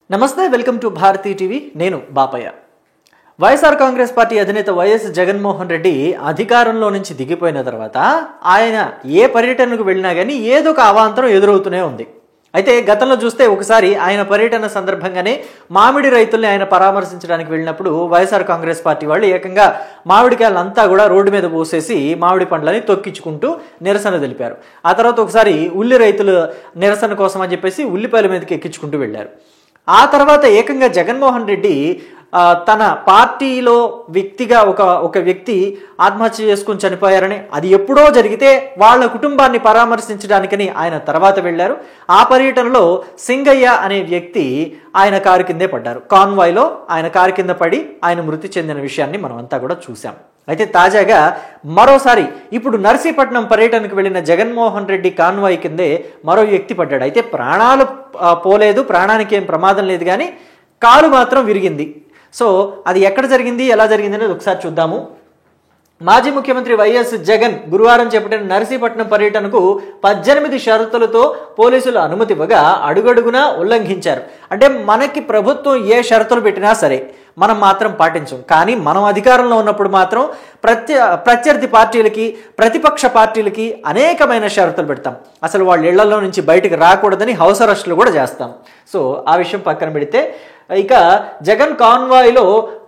నమస్తే, welcome to Bharati TV. నేను Bapaiah. YSR Congress party అధినేత వైఎస్ జగన్మోహన్ రెడ్డి అధికారంలో నుంచి దిగిపోయిన తర్వాత ఆయన ఏ పర్యటనకు వెళ్ళినా కానీ ఏదో ఒక అవాంతరం ఎదురవుతూనే ఉంది. అయితే గతంలో చూస్తే ఒకసారి ఆయన పర్యటన సందర్భంగానే మామిడి రైతుల్ని ఆయన పరామర్శించడానికి వెళ్ళినప్పుడు వైఎస్ఆర్ కాంగ్రెస్ పార్టీ వాళ్ళు ఏకంగా మామిడికాయలంతా కూడా రోడ్డు మీద పోసేసి మామిడి పండ్లని తొక్కించుకుంటూ నిరసన తెలిపారు. ఆ తర్వాత ఒకసారి ఉల్లి రైతుల నిరసన కోసం అని చెప్పేసి ఉల్లిపాయల మీదకి ఎక్కించుకుంటూ వెళ్ళారు. ఆ తర్వాత ఏకంగా జగన్మోహన్ రెడ్డి తన పార్టీలో వ్యక్తిగా ఒక వ్యక్తి ఆత్మహత్య చేసుకుని చనిపోయారని, అది ఎప్పుడో జరిగితే వాళ్ళ కుటుంబాన్ని పరామర్శించడానికని ఆయన తర్వాత వెళ్ళారు. ఆ పర్యటనలో సింగయ్య అనే వ్యక్తి ఆయన కారు కిందే పడ్డారు. కాన్వాయ్లో ఆయన కారు కింద పడి ఆయన మృతి చెందిన విషయాన్ని మనం అంతా కూడా చూసాం. అయితే తాజాగా మరోసారి ఇప్పుడు నర్సీపట్నం పర్యటనకు వెళ్ళిన జగన్మోహన్ రెడ్డి కాన్వాయ్ కిందే మరో వ్యక్తి పడ్డాడు. అయితే ప్రాణాలు పోలేదు, ప్రాణానికి ఏం ప్రమాదం లేదు, కానీ కాలు మాత్రం విరిగింది. సో అది ఎక్కడ జరిగింది, ఎలా జరిగింది అనేది ఒకసారి చూద్దాము. మాజీ ముఖ్యమంత్రి వైఎస్ జగన్ గురువారం చేపట్టిన నర్సీపట్నం పర్యటనకు 18 షరతులతో పోలీసులు అనుమతి ఇవ్వగా అడుగడుగునా ఉల్లంఘించారు. అంటే మనకి ప్రభుత్వం ఏ షరతులు పెట్టినా సరే మనం మాత్రం పాటించం, కానీ మనం అధికారంలో ఉన్నప్పుడు మాత్రం ప్రత్యర్థి పార్టీలకి, ప్రతిపక్ష పార్టీలకి అనేకమైన షరతులు పెడతాం. అసలు వాళ్ళ ఇళ్లలో నుంచి బయటకు రాకూడదని హౌస్ అరెస్టులు కూడా చేస్తాం. సో ఆ విషయం పక్కన పెడితే, ఇక జగన్ కాన్వాయ్లో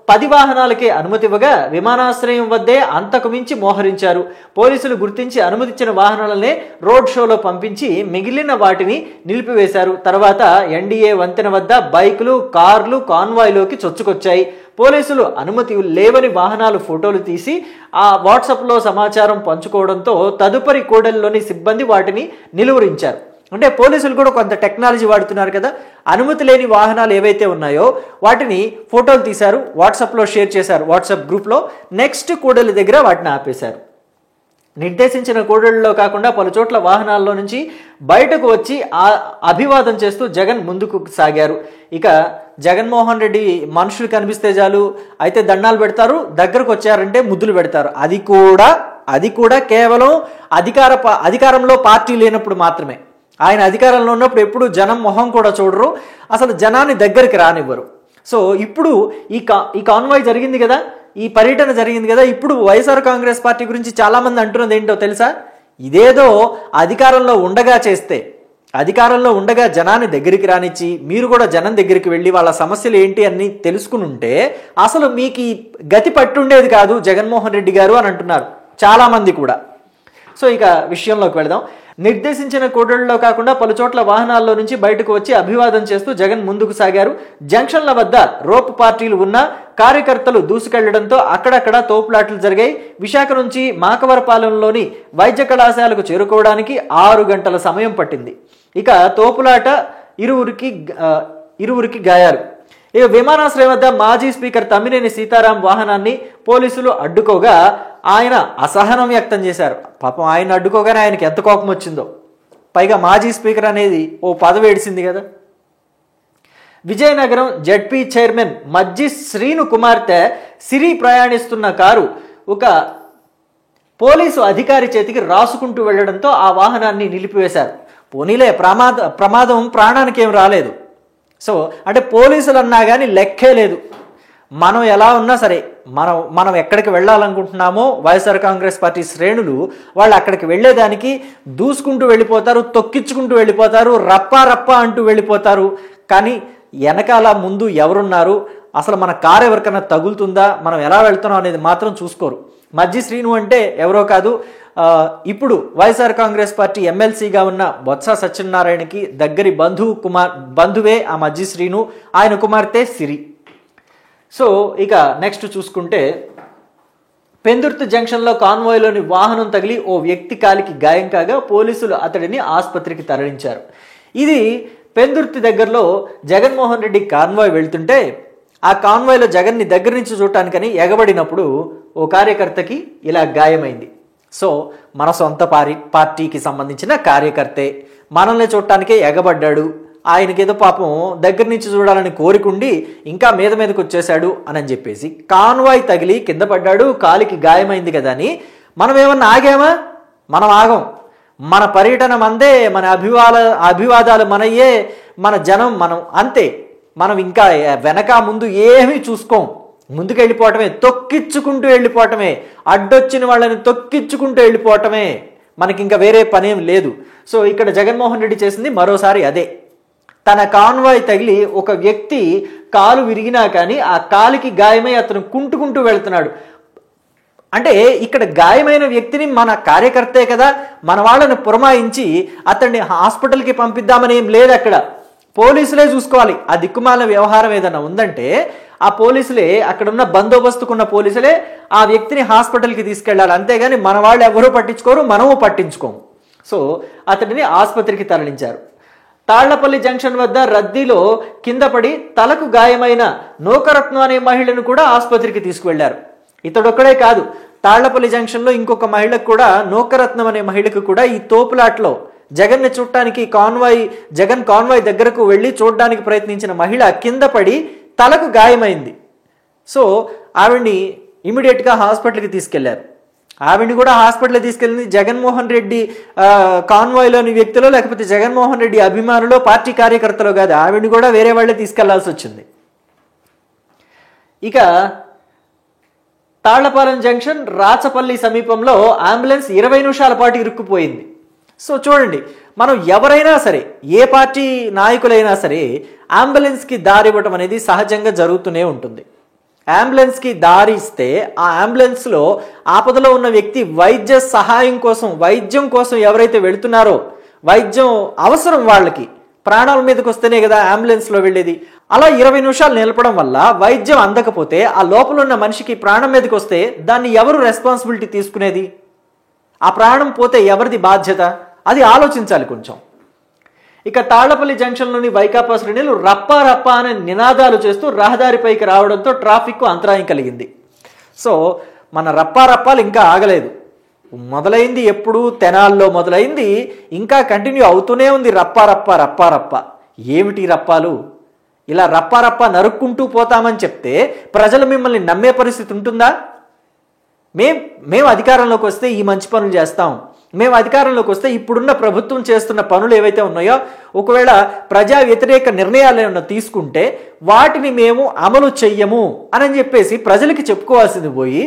10 వాహనాలకే అనుమతి ఇవ్వగా విమానాశ్రయం వద్దే అంతకు మించి మోహరించారు. పోలీసులు గుర్తించి అనుమతిచ్చిన వాహనాలనే రోడ్ షోలో పంపించి మిగిలిన వాటిని నిలిపివేశారు. తర్వాత ఎన్డీఏ వంతెన వద్ద బైకులు, కార్లు కాన్వాయ్లోకి చొచ్చుకొచ్చాయి. పోలీసులు అనుమతి లేవని వాహనాలు ఫోటోలు తీసి ఆ వాట్సాప్లో సమాచారం పంచుకోవడంతో తదుపరి కూడలిలోని సిబ్బంది వాటిని నిలువరించారు. అంటే పోలీసులు కూడా కొంత టెక్నాలజీ వాడుతున్నారు కదా. అనుమతి లేని వాహనాలు ఏవైతే ఉన్నాయో వాటిని ఫోటోలు తీశారు, వాట్సాప్లో షేర్ చేశారు, వాట్సాప్ గ్రూప్లో. నెక్స్ట్ కూడలి దగ్గర వాటిని ఆపేశారు. నిర్దేశించిన కూడలిలో కాకుండా పలు చోట్ల వాహనాల్లో నుంచి బయటకు వచ్చి అభివాదం చేస్తూ జగన్ ముందుకు సాగారు. ఇక జగన్మోహన్ రెడ్డి మనుషులు కనిపిస్తే చాలు అయితే దండాలు పెడతారు, దగ్గరకు వచ్చారంటే ముద్దులు పెడతారు. అది కూడా కేవలం అధికారంలో పార్టీ లేనప్పుడు మాత్రమే. ఆయన అధికారంలో ఉన్నప్పుడు ఎప్పుడు జనం మొహం కూడా చూడరు, అసలు జనాన్ని దగ్గరికి రానివ్వరు. సో ఇప్పుడు ఈ కాన్వాయ్ జరిగింది కదా, ఈ పర్యటన జరిగింది కదా, ఇప్పుడు వైఎస్ఆర్ కాంగ్రెస్ పార్టీ గురించి చాలామంది అంటున్నది ఏంటో తెలుసా? ఇదేదో అధికారంలో ఉండగా జనాన్ని దగ్గరికి రానిచ్చి మీరు కూడా జనం దగ్గరికి వెళ్ళి వాళ్ళ సమస్యలు ఏంటి అని తెలుసుకుని ఉంటే అసలు మీకు ఈ గతి పట్టుండేది కాదు జగన్మోహన్ రెడ్డి గారు అని అంటున్నారు చాలామంది కూడా. సో ఇక విషయంలోకి వెళదాం. నిర్దేశించిన కూడళ్లలో కాకుండా పలు చోట్ల వాహనాల్లో నుంచి బయటకు వచ్చి అభివాదం చేస్తూ జగన్ ముందుకు సాగారు. జంక్షన్ల వద్ద రోప్ పార్టీలు ఉన్నా కార్యకర్తలు దూసుకెళ్లడంతో అక్కడక్కడ తోపులాటలు జరిగాయి. విశాఖ నుంచి మాకవరపాలెంలోని వైద్య కళాశాలకు చేరుకోవడానికి 6 గంటల సమయం పట్టింది. ఇక తోపులాట ఇరువురికి గాయాలు. ఇక విమానాశ్రయం వద్ద మాజీ స్పీకర్ తమ్మినేని సీతారాం వాహనాన్ని పోలీసులు అడ్డుకోగా ఆయన అసహనం వ్యక్తం చేశారు. పాపం ఆయన అడ్డుకోగానే ఆయనకి ఎంత కోపం వచ్చిందో. పైగా మాజీ స్పీకర్ అనేది ఓ పదవి ఏడిసింది కదా. విజయనగరం జడ్పీ చైర్మన్ మజ్జి శ్రీను కుమార్తె సిరి ప్రయాణిస్తున్న కారు ఒక పోలీసు అధికారి చేతికి రాసుకుంటూ వెళ్లడంతో ఆ వాహనాన్ని నిలిపివేశారు. పోనీలే, ప్రమాదం ప్రాణానికి ఏం రాలేదు. సో అంటే పోలీసులు అన్నా కానీ లెక్కే లేదు. మనం ఎలా ఉన్నా సరే మనం ఎక్కడికి వెళ్ళాలనుకుంటున్నామో వైఎస్ఆర్ కాంగ్రెస్ పార్టీ శ్రేణులు వాళ్ళు అక్కడికి వెళ్ళేదానికి దూసుకుంటూ వెళ్ళిపోతారు, తొక్కించుకుంటూ వెళ్ళిపోతారు, రప్పా అంటూ వెళ్ళిపోతారు. కానీ వెనకాల ముందు ఎవరున్నారు, అసలు మన కారు ఎవరికైనా తగులుతుందా, మనం ఎలా వెళ్తున్నాం అనేది మాత్రం చూసుకోరు. మజ్జి శ్రీను అంటే ఎవరో కాదు, ఇప్పుడు వైఎస్ఆర్ కాంగ్రెస్ పార్టీ ఎమ్మెల్సీగా ఉన్న బొత్స సత్యనారాయణకి దగ్గరి బంధువే ఆ మజ్జి శ్రీను, ఆయన కుమార్తె సిరి. సో ఇక నెక్స్ట్ చూసుకుంటే, పెందుర్తి జంక్షన్లో కాన్వాయ్లోని వాహనం తగిలి ఓ వ్యక్తి కాలికి గాయం కాగా పోలీసులు అతడిని ఆసుపత్రికి తరలించారు. ఇది పెందుర్తి దగ్గరలో జగన్మోహన్ రెడ్డి కాన్వాయ్ వెళ్తుంటే ఆ కాన్వాయ్లో జగన్ని దగ్గర నుంచి చూడటానికని ఎగబడినప్పుడు ఓ కార్యకర్తకి ఇలా గాయమైంది. సో మన సొంత పార్టీకి సంబంధించిన కార్యకర్తే మనల్ని చూడటానికే ఎగబడ్డాడు, ఆయనకేదో పాపం దగ్గర నుంచి చూడాలని కోరికుండి ఇంకా మీదకు వచ్చేశాడు అని చెప్పేసి కాన్వాయ్ తగిలి కింద పడ్డాడు, కాలికి గాయమైంది కదా అని మనం ఏమన్నా ఆగామా? మనం ఆగం. మన పర్యటన మందే, మన అభివాదాలు మనయ్యే, మన జనం మనం, అంతే. మనం ఇంకా వెనక ముందు ఏమీ చూసుకోం, ముందుకు వెళ్ళిపోవటమే, తొక్కించుకుంటూ వెళ్ళిపోవటమే, అడ్డొచ్చిన వాళ్ళని తొక్కించుకుంటూ వెళ్ళిపోవటమే, మనకి ఇంకా వేరే పనేం లేదు. సో ఇక్కడ జగన్మోహన్ రెడ్డి చేసింది మరోసారి అదే. తన కాన్వాయ్ తగిలి ఒక వ్యక్తి కాలు విరిగినా కానీ ఆ కాలికి గాయమై అతను కుంటుకుంటూ వెళ్తున్నాడు. అంటే ఇక్కడ గాయమైన వ్యక్తిని మన కార్యకర్తే కదా, మన వాళ్ళని పురమాయించి అతన్ని హాస్పిటల్కి పంపిద్దామని ఏం లేదు. అక్కడ పోలీసులే చూసుకోవాలి. ఆ దిక్కుమాలిన వ్యవహారం ఏదైనా ఉందంటే ఆ పోలీసులే, అక్కడ ఉన్న బందోబస్తుకున్న పోలీసులే ఆ వ్యక్తిని హాస్పిటల్కి తీసుకెళ్ళాలి. అంతేగాని మన వాళ్ళు ఎవరూ పట్టించుకోరు, మనము పట్టించుకోము. సో అతడిని ఆసుపత్రికి తరలించారు. తాళ్లపల్లి జంక్షన్ వద్ద రద్దీలో కింద పడి తలకు గాయమైన నూకరత్నం అనే మహిళను కూడా ఆసుపత్రికి తీసుకువెళ్లారు. ఇతడొక్కడే కాదు, తాళ్లపల్లి జంక్షన్లో ఇంకొక మహిళకు కూడా, నూకరత్నం అనే మహిళకు కూడా ఈ తోపులాట్లో జగన్ని చూడటానికి జగన్ కాన్వాయ్ దగ్గరకు వెళ్ళి చూడడానికి ప్రయత్నించిన మహిళ కింద పడి తలకు గాయమైంది. సో ఆవిడ్ని ఇమీడియట్గా హాస్పిటల్కి తీసుకెళ్లారు. ఆవిడ్ని కూడా హాస్పిటల్కి తీసుకెళ్ళింది జగన్మోహన్ రెడ్డి కాన్వాయ్లోని వ్యక్తులు, లేకపోతే జగన్మోహన్ రెడ్డి అభిమానులు, పార్టీ కార్యకర్తలు కాదు, ఆవిడ్ని కూడా వేరే వాళ్ళే తీసుకెళ్లాల్సి వచ్చింది. ఇక తాళ్లపాలెం జంక్షన్ రాచపల్లి సమీపంలో అంబులెన్స్ 20 నిమిషాల పాటు ఇరుక్కుపోయింది. సో చూడండి, మనం ఎవరైనా సరే, ఏ పార్టీ నాయకులైనా సరే అంబులెన్స్కి దారి ఇవ్వటం అనేది సహజంగా జరుగుతూనే ఉంటుంది. అంబులెన్స్కి దారి ఇస్తే ఆ అంబులెన్స్లో ఆపదలో ఉన్న వ్యక్తి వైద్య సహాయం కోసం, వైద్యం కోసం ఎవరైతే వెళుతున్నారో, వైద్యం అవసరం వాళ్ళకి, ప్రాణాల మీదకి వస్తేనే కదా అంబులెన్స్లో వెళ్ళేది. అలా 20 నిమిషాలు నిలపడం వల్ల వైద్యం అందకపోతే, ఆ లోపల ఉన్న మనిషికి ప్రాణం మీదకి వస్తే దాన్ని ఎవరు రెస్పాన్సిబిలిటీ తీసుకునేది? ఆ ప్రాణం పోతే ఎవరిది బాధ్యత? అది ఆలోచించాలి కొంచెం. ఇక తాళ్లపల్లి జంక్షన్లోని వైకాపా శ్రేణులు రప్పా రప్పా అనే నినాదాలు చేస్తూ రహదారిపైకి రావడంతో ట్రాఫిక్కు అంతరాయం కలిగింది. సో మన రప్పా రప్పాలు ఇంకా ఆగలేదు. మొదలైంది ఎప్పుడు? తెనాల్లో మొదలైంది, ఇంకా కంటిన్యూ అవుతూనే ఉంది. రప్పా రప్పా రప్పా రప్ప. ఏమిటి రప్పాలు? ఇలా రప్పా రప్పా నరుక్కుంటూ పోతామని చెప్తే ప్రజలు మిమ్మల్ని నమ్మే పరిస్థితి ఉంటుందా? మేము అధికారంలోకి వస్తే ఈ మంచి పనులు చేస్తాం, మేము అధికారంలోకి వస్తే ఇప్పుడున్న ప్రభుత్వం చేస్తున్న పనులు ఏవైతే ఉన్నాయో, ఒకవేళ ప్రజా వ్యతిరేక నిర్ణయాలు ఏమన్నా తీసుకుంటే వాటిని మేము అమలు చెయ్యము అని చెప్పేసి ప్రజలకి చెప్పుకోవాల్సింది పోయి,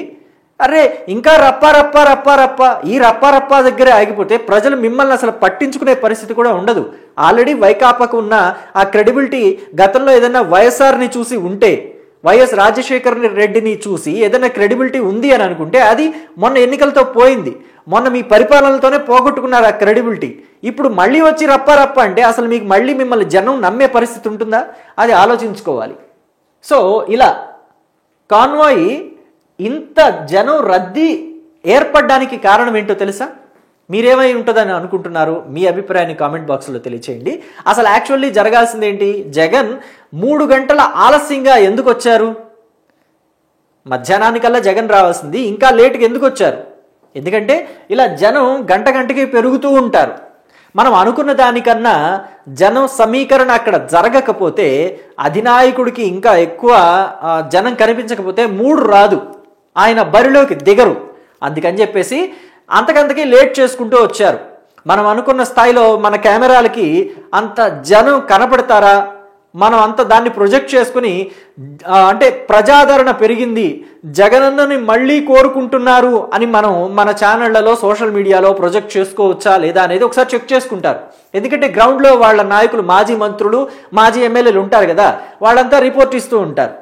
అరే ఇంకా రప్పా రప్పా రప్పా రప్పా, ఈ రప్పా రప్పా దగ్గరే ఆగిపోతే ప్రజలు మిమ్మల్ని అసలు పట్టించుకునే పరిస్థితి కూడా ఉండదు. ఆల్రెడీ వైకాపాకు ఉన్న ఆ క్రెడిబిలిటీ, గతంలో ఏదైనా వైఎస్ఆర్ని చూసి ఉంటే, వైఎస్ రాజశేఖర్ రెడ్డిని చూసి ఏదైనా క్రెడిబిలిటీ ఉంది అని అనుకుంటే అది మొన్న ఎన్నికలతో పోయింది. మొన్న మీ పరిపాలనతోనే పోగొట్టుకున్నారు ఆ క్రెడిబిలిటీ. ఇప్పుడు మళ్ళీ వచ్చి రప్పా రప్ప అంటే అసలు మీకు మళ్ళీ మిమ్మల్ని జనం నమ్మే పరిస్థితి ఉంటుందా? అది ఆలోచించుకోవాలి. సో ఇలా కాన్వాయ్ ఇంత జనం రద్దీ ఏర్పడడానికి కారణం ఏంటో తెలుసా? మీరేమై ఉంటుందని అనుకుంటున్నారు? మీ అభిప్రాయాన్ని కామెంట్ బాక్స్లో తెలియచేయండి. అసలు యాక్చువల్లీ జరగాల్సింది ఏంటి? జగన్ 3 గంటల ఆలస్యంగా ఎందుకు వచ్చారు? మధ్యాహ్నానికల్లా జగన్ రావాల్సింది, ఇంకా లేటుగా ఎందుకు వచ్చారు? ఎందుకంటే ఇలా జనం గంటకి పెరుగుతూ ఉంటారు. మనం అనుకున్న దానికన్నా జనం సమీకరణ అక్కడ జరగకపోతే, అధినాయకుడికి ఇంకా ఎక్కువ జనం కనిపించకపోతే మూడు రాదు, ఆయన బరిలోకి దిగరు. అందుకని చెప్పేసి అంతకంతకీ లేట్ చేసుకుంటూ వచ్చారు. మనం అనుకున్న స్థాయిలో మన కెమెరాలకి అంత జనం కనపడతారా? మనం అంత దాన్ని ప్రొజెక్ట్ చేసుకుని, అంటే ప్రజాదరణ పెరిగింది, జగనన్నని మళ్ళీ కోరుకుంటున్నారు అని మనం మన ఛానళ్లలో, సోషల్ మీడియాలో ప్రొజెక్ట్ చేసుకోవచ్చా లేదా అనేది ఒకసారి చెక్ చేసుకుంటారు. ఎందుకంటే గ్రౌండ్లో వాళ్ళ నాయకులు, మాజీ మంత్రులు, మాజీ ఎమ్మెల్యేలు ఉంటారు కదా, వాళ్ళంతా రిపోర్ట్ ఇస్తూ ఉంటారు.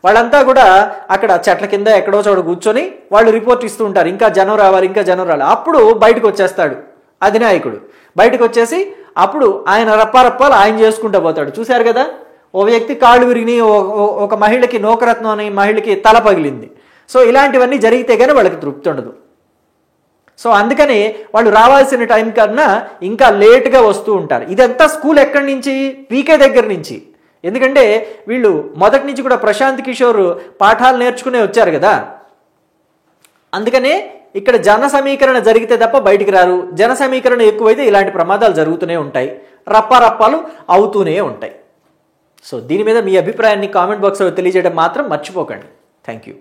వాళ్ళంతా కూడా అక్కడ చెట్ల కింద ఎక్కడో చోట కూర్చొని వాళ్ళు రిపోర్ట్ ఇస్తూ ఉంటారు, ఇంకా జనం రావాలి, ఇంకా జనం రావాలి. అప్పుడు బయటకు వచ్చేస్తాడు అధినాయకుడు. బయటకు వచ్చేసి అప్పుడు ఆయన రప్పారప్పాలు ఆయన చేసుకుంటూ పోతాడు. చూశారు కదా, ఓ వ్యక్తి కాళ్ళు విరిగి, ఒక మహిళకి, నూకరత్నం అనే మహిళకి తల పగిలింది. సో ఇలాంటివన్నీ జరిగితే కానీ వాళ్ళకి తృప్తి ఉండదు. సో అందుకని వాళ్ళు రావాల్సిన టైం కన్నా ఇంకా లేట్గా వస్తూ ఉంటారు. ఇదంతా స్కూల్ ఎక్కడి నుంచి? పీకే దగ్గర నుంచి. ఎందుకంటే వీళ్ళు మొదటి నుంచి కూడా ప్రశాంత్ కిషోర్ పాఠాలు నేర్చుకునే వచ్చారు కదా. అందుకనే ఇక్కడ జన సమీకరణ జరిగితే తప్ప బయటికి రారు. జన సమీకరణ ఎక్కువైతే ఇలాంటి ప్రమాదాలు జరుగుతూనే ఉంటాయి, రప్పారప్పాలు అవుతూనే ఉంటాయి. సో దీని మీద మీ అభిప్రాయాన్ని కామెంట్ బాక్స్లో తెలియజేయడం మాత్రం మర్చిపోకండి. Thank you.